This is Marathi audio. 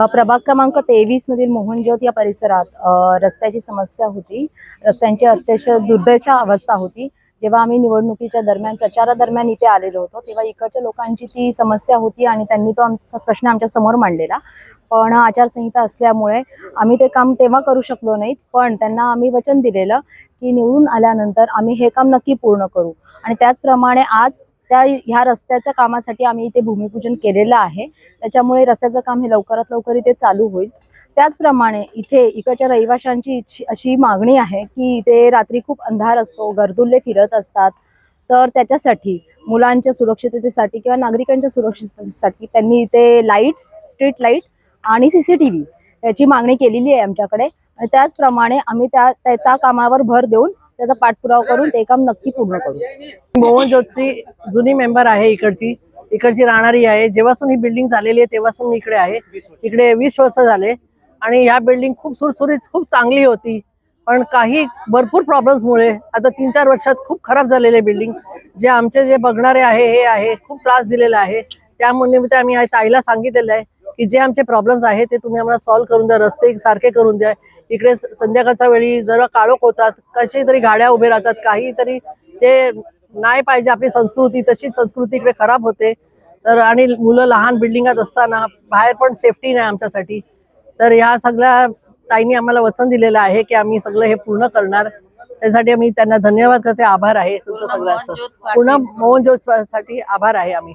प्रभाग क्रमांक 23 मधील मोहनजोत या परिसरात रस्त्याची समस्या होती। रस्त्यांची अतिशय दुर्दशा अवस्था होती। जेव्हा आम्ही निवडणुकीच्या दरम्यान प्रचारादरम्यान इथे आलेलो होतो तेव्हा इकडच्या लोकांची ती समस्या होती आणि त्यांनी तो आमचा प्रश्न आमच्या समोर मांडलेला। पण आचारसंहिता असल्यामुळे आम्ही ते काम तेव्हा करू शकलो नाही, पण त्यांना आम्ही वचन दिलेलं की निवडून आल्यानंतर आम्ही हे काम नक्की पूर्ण करू। आणि त्याचप्रमाणे आज ह्या रस्त्याच्या कामासाठी आम्ही इथे भूमिपूजन केलेलं आहे। त्याच्यामुळे रस्त्याचं काम हे लवकरात लवकर इथे चालू होईल। त्याचप्रमाणे इथे इकडच्या रहिवाशांची अशी मागणी आहे की इथे रात्री खूप अंधार असतो, गर्दुल्ले फिरत असतात, तर त्याच्यासाठी मुलांच्या सुरक्षिततेसाठी किंवा नागरिकांच्या सुरक्षिततेसाठी त्यांनी इथे लाईट्स, स्ट्रीट लाईट आणि सीसीटीव्ही याची मागणी केलेली आहे आमच्याकडे। आणि त्याचप्रमाणे आम्ही त्या कामावर भर देऊन त्याचा पाठपुरावा करून ते काम नक्की पूर्ण करू। मोहनजोतची जुनी मेंबर आहे, इकडची राहणारी आहे। जेव्हापासून ही बिल्डिंग झालेली आहे तेव्हापासून मी इकडे आहे। इकडे 20 वर्ष झाले आणि ह्या बिल्डिंग खूप सुरसुरीत खूप चांगली होती, पण काही भरपूर प्रॉब्लेम्समुळे आता 3-4 वर्षात खूप खराब झालेले बिल्डिंग जे आमचे जे बघणारे आहे खूप त्रास दिलेला आहे। त्यामुळे आम्ही ताईला सांगितलेलं आहे की जे आमचे प्रॉब्लेम्स आहेत ते तुम्ही आम्हाला सॉल्व्ह करून द्या, रस्ते सारखे करून द्या। इकडे संध्याकाळच्या वेळी जरा काळोख होतात, कशी तरी गाड्या उभे राहतात, काहीतरी जे नाही पाहिजे आपली संस्कृती तशीच संस्कृती इकडे खराब होते। तर आणि मुलं लहान बिल्डिंगात असताना बाहेर पण सेफ्टी नाही आमच्यासाठी। तर ह्या सगळ्या ताईंनी आम्हाला वचन दिलेलं आहे की आम्ही सगळं हे पूर्ण करणार। त्यासाठी आम्ही त्यांना धन्यवाद करते, आभार आहे तुमचं सगळ्यांचं। पूर्ण मोहनजोत साठी आभार आहे आम्ही।